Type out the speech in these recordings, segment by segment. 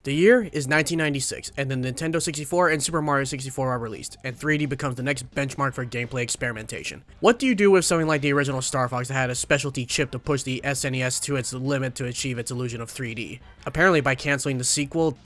The year is 1996, and the Nintendo 64 and Super Mario 64 are released, and 3D becomes the next benchmark for gameplay experimentation. What do you do with something like the original Star Fox that had a specialty chip to push the SNES to its limit to achieve its illusion of 3D? Apparently by canceling the sequel,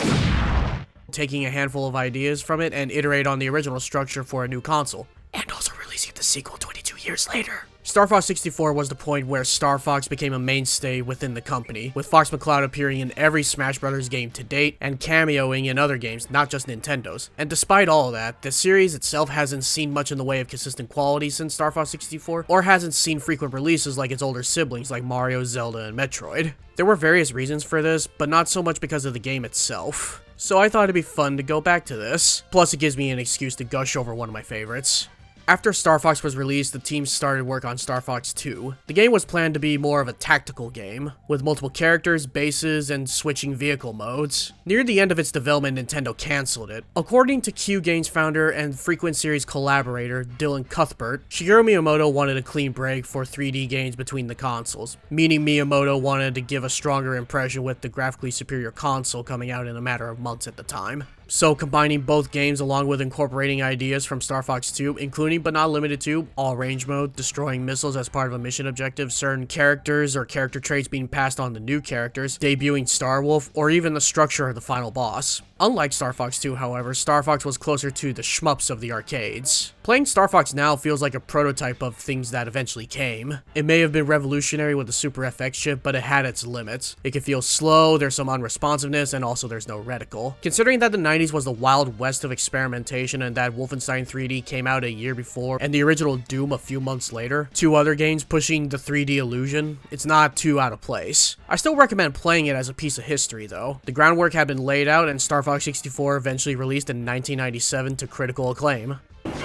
taking a handful of ideas from it, and iterate on the original structure for a new console, and also releasing the sequel 22 years later. Star Fox 64 was the point where Star Fox became a mainstay within the company, with Fox McCloud appearing in every Smash Bros. Game to date, and cameoing in other games, not just Nintendo's. And despite all of that, the series itself hasn't seen much in the way of consistent quality since Star Fox 64, or hasn't seen frequent releases like its older siblings like Mario, Zelda, and Metroid. There were various reasons for this, but not so much because of the game itself. So I thought it'd be fun to go back to this, plus it gives me an excuse to gush over one of my favorites. After Star Fox was released, the team started work on Star Fox 2. The game was planned to be more of a tactical game, with multiple characters, bases, and switching vehicle modes. Near the end of its development, Nintendo cancelled it. According to Q Games founder and frequent series collaborator Dylan Cuthbert, Shigeru Miyamoto wanted a clean break for 3D games between the consoles, meaning Miyamoto wanted to give a stronger impression with the graphically superior console coming out in a matter of months at the time. So combining both games along with incorporating ideas from Star Fox 2, including but not limited to all range mode, destroying missiles as part of a mission objective, certain characters or character traits being passed on to new characters, debuting Star Wolf, or even the structure of the final boss. Unlike Star Fox 2, however, Star Fox was closer to the shmups of the arcades. Playing Star Fox now feels like a prototype of things that eventually came. It may have been revolutionary with the Super FX chip, but it had its limits. It can feel slow, there's some unresponsiveness, and also there's no reticle. Considering that the 90s was the wild west of experimentation and that Wolfenstein 3D came out a year before and the original Doom a few months later, two other games pushing the 3D illusion, it's not too out of place. I still recommend playing it as a piece of history though. The groundwork had been laid out and Star Fox 64 eventually released in 1997 to critical acclaim.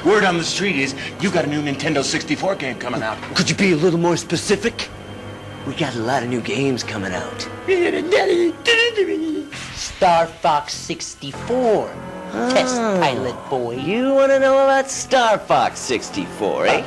Word on the street is you got a new Nintendo 64 game coming out. Could you be a little more specific? We got a lot of new games coming out. Star Fox 64. Test pilot boy. You want to know about Star Fox 64, eh?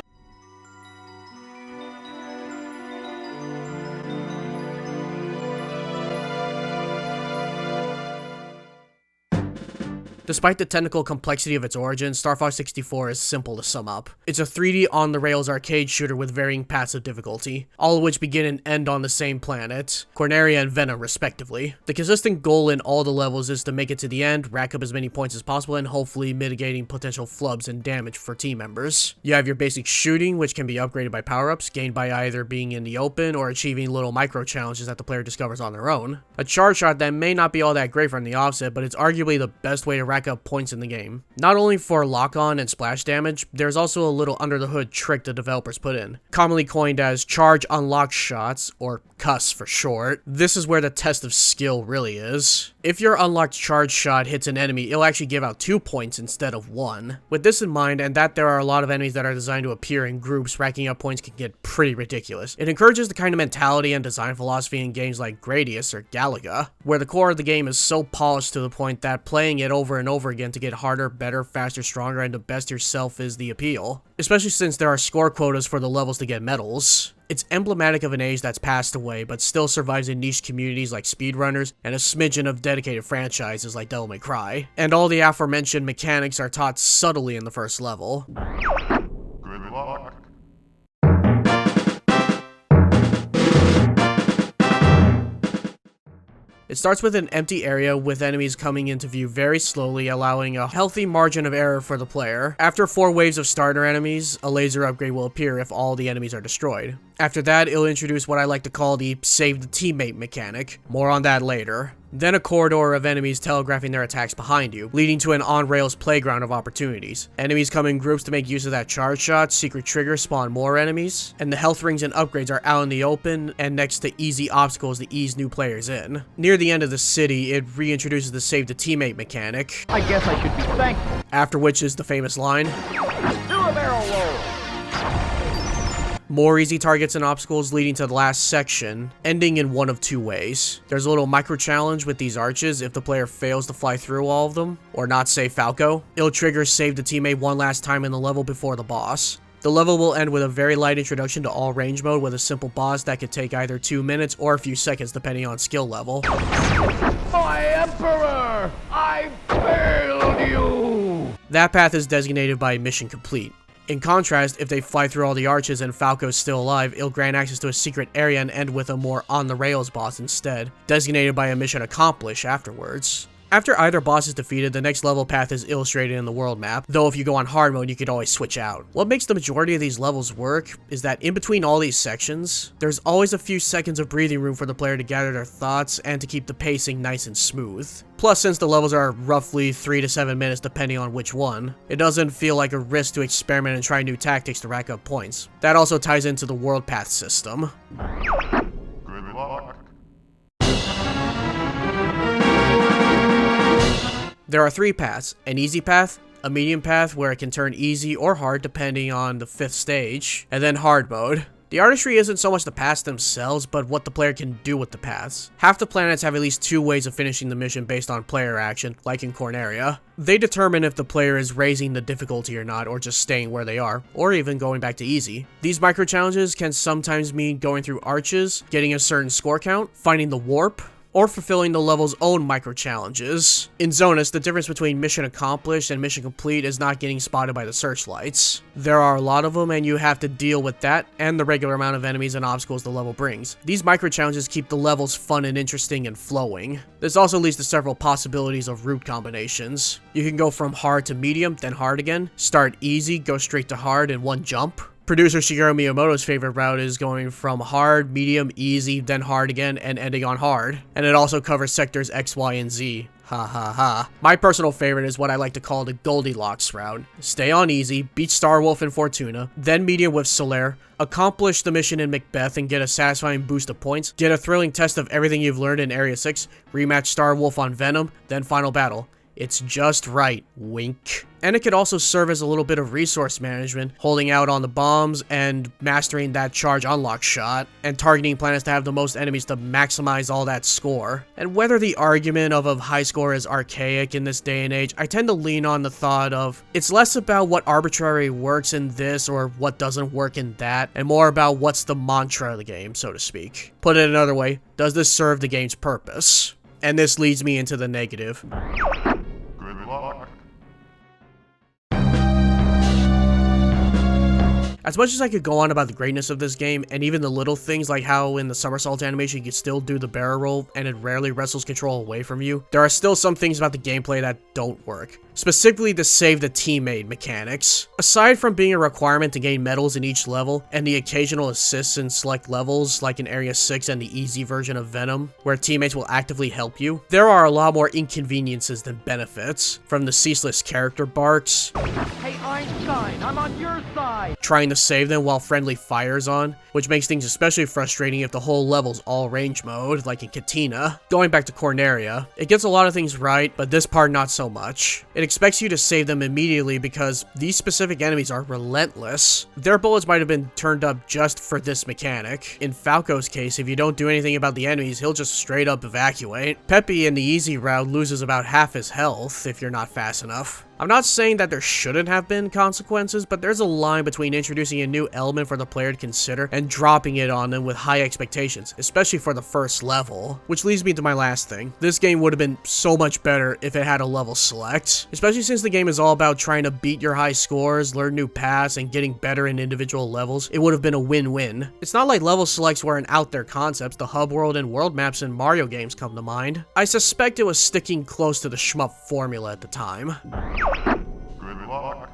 Despite the technical complexity of its origin, Star Fox 64 is simple to sum up. It's a 3D on-the-rails arcade shooter with varying paths of difficulty, all of which begin and end on the same planet, Corneria and Venom respectively. The consistent goal in all the levels is to make it to the end, rack up as many points as possible, and hopefully mitigating potential flubs and damage for team members. You have your basic shooting, which can be upgraded by power-ups, gained by either being in the open or achieving little micro-challenges that the player discovers on their own. A charge shot that may not be all that great from the offset, but it's arguably the best way to rack up points in the game. Not only for lock-on and splash damage, there's also a little under-the-hood trick the developers put in, commonly coined as charge unlock shots, or CUS for short. This is where the test of skill really is. If your unlocked charge shot hits an enemy, it'll actually give out 2 points instead of 1. With this in mind, and that there are a lot of enemies that are designed to appear in groups, racking up points can get pretty ridiculous. It encourages the kind of mentality and design philosophy in games like Gradius or Galaga, where the core of the game is so polished to the point that playing it over and over again to get harder, better, faster, stronger, and to best yourself is the appeal. Especially since there are score quotas for the levels to get medals. It's emblematic of an age that's passed away, but still survives in niche communities like speedrunners and a smidgen of dedicated franchises like Devil May Cry. And all the aforementioned mechanics are taught subtly in the first level. Good luck. It starts with an empty area with enemies coming into view very slowly, allowing a healthy margin of error for the player. After 4 waves of starter enemies, a laser upgrade will appear if all the enemies are destroyed. After that, it'll introduce what I like to call the save the teammate mechanic. More on that later. Then a corridor of enemies telegraphing their attacks behind you, leading to an on-rails playground of opportunities. Enemies come in groups to make use of that charge shot, secret triggers spawn more enemies, and the health rings and upgrades are out in the open and next to easy obstacles to ease new players in. Near the end of the city, it reintroduces the save the teammate mechanic. I guess I should be thankful. After which is the famous line, Do a barrel roll. More easy targets and obstacles leading to the last section, ending in one of 2 ways. There's a little micro challenge with these arches if the player fails to fly through all of them, or not save Falco. It'll trigger save the teammate one last time in the level before the boss. The level will end with a very light introduction to all range mode with a simple boss that could take either 2 minutes or a few seconds depending on skill level. My Emperor! I failed you! That path is designated by mission complete. In contrast, if they fly through all the arches and Falco's still alive, it'll grant access to a secret area and end with a more on-the-rails boss instead, designated by a mission accomplished afterwards. After either boss is defeated, the next level path is illustrated in the world map, though if you go on hard mode, you could always switch out. What makes the majority of these levels work is that in between all these sections, there's always a few seconds of breathing room for the player to gather their thoughts and to keep the pacing nice and smooth. Plus, since the levels are roughly 3 to 7 minutes depending on which one, it doesn't feel like a risk to experiment and try new tactics to rack up points. That also ties into the world path system. Good luck. There are 3 paths: an easy path, a medium path where it can turn easy or hard depending on the 5th stage, and then hard mode. The artistry isn't so much the paths themselves, but what the player can do with the paths. Half the planets have at least 2 ways of finishing the mission based on player action, like in Corneria. They determine if the player is raising the difficulty or not, or just staying where they are, or even going back to easy. These micro challenges can sometimes mean going through arches, getting a certain score count, finding the warp, or fulfilling the level's own micro-challenges. In Zonus, the difference between mission accomplished and mission complete is not getting spotted by the searchlights. There are a lot of them and you have to deal with that and the regular amount of enemies and obstacles the level brings. These micro-challenges keep the levels fun and interesting and flowing. This also leads to several possibilities of route combinations. You can go from hard to medium, then hard again, start easy, go straight to hard in one jump. Producer Shigeru Miyamoto's favorite route is going from hard, medium, easy, then hard again, and ending on hard. And it also covers sectors X, Y, and Z. Ha ha ha. My personal favorite is what I like to call the Goldilocks route. Stay on easy, beat Starwolf and Fortuna, then medium with Solaire, accomplish the mission in Macbeth and get a satisfying boost of points, get a thrilling test of everything you've learned in Area 6, rematch Starwolf on Venom, then final battle. It's just right, wink. And it could also serve as a little bit of resource management, holding out on the bombs and mastering that charge unlock shot, and targeting planets to have the most enemies to maximize all that score. And whether the argument of a high score is archaic in this day and age, I tend to lean on the thought of it's less about what arbitrary works in this or what doesn't work in that, and more about what's the mantra of the game, so to speak. Put it another way, does this serve the game's purpose? And this leads me into the negative. Good luck. As much as I could go on about the greatness of this game, and even the little things like how in the somersault animation you can still do the barrel roll and it rarely wrestles control away from you, there are still some things about the gameplay that don't work. Specifically the save the teammate mechanics. Aside from being a requirement to gain medals in each level, and the occasional assists in select levels like in Area 6 and the easy version of Venom, where teammates will actively help you, there are a lot more inconveniences than benefits. From the ceaseless character barks, Hey Einstein, I'm on your side! trying to save them while friendly fire's on, which makes things especially frustrating if the whole level's all range mode, like in Katina. Going back to Corneria, it gets a lot of things right, but this part not so much. It expects you to save them immediately because these specific enemies are relentless. Their bullets might have been turned up just for this mechanic. In Falco's case, if you don't do anything about the enemies, he'll just straight up evacuate. Peppy in the easy route loses about half his health if you're not fast enough. I'm not saying that there shouldn't have been consequences, but there's a line between introducing a new element for the player to consider and dropping it on them with high expectations, especially for the first level. Which leads me to my last thing. This game would have been so much better if it had a level select, especially since the game is all about trying to beat your high scores, learn new paths, and getting better in individual levels. It would have been a win-win. It's not like level selects were an out there concepts. The hub world and world maps in Mario games come to mind. I suspect it was sticking close to the shmup formula at the time. Good luck.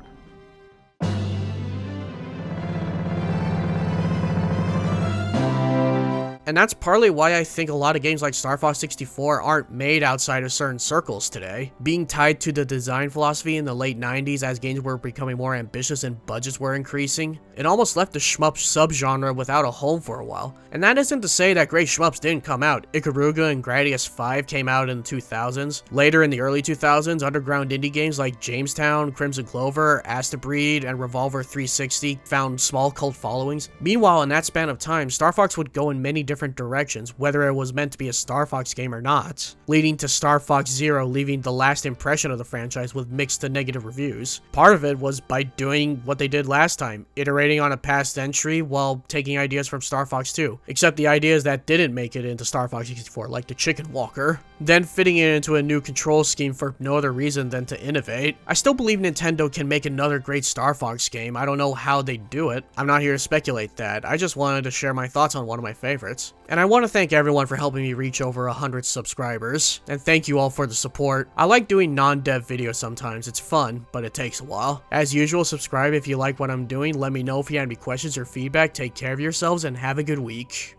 And that's partly why I think a lot of games like Star Fox 64 aren't made outside of certain circles today. Being tied to the design philosophy in the late 90s as games were becoming more ambitious and budgets were increasing, it almost left the shmup subgenre without a home for a while. And that isn't to say that great shmups didn't come out. Ikaruga and Gradius 5 came out in the 2000s. Later in the early 2000s, underground indie games like Jamestown, Crimson Clover, Astabreed, and Revolver 360 found small cult followings. Meanwhile, in that span of time, Star Fox would go in many different different directions, whether it was meant to be a Star Fox game or not, leading to Star Fox Zero leaving the last impression of the franchise with mixed to negative reviews. Part of it was by doing what they did last time, iterating on a past entry while taking ideas from Star Fox 2, except the ideas that didn't make it into Star Fox 64, like the Chicken Walker, then fitting it into a new control scheme for no other reason than to innovate. I still believe Nintendo can make another great Star Fox game. I don't know how they do it. I'm not here to speculate that. I just wanted to share my thoughts on one of my favorites. And I want to thank everyone for helping me reach over 100 subscribers. And thank you all for the support. I like doing non-dev videos sometimes. It's fun, but it takes a while. As usual, subscribe if you like what I'm doing. Let me know if you have any questions or feedback. Take care of yourselves and have a good week.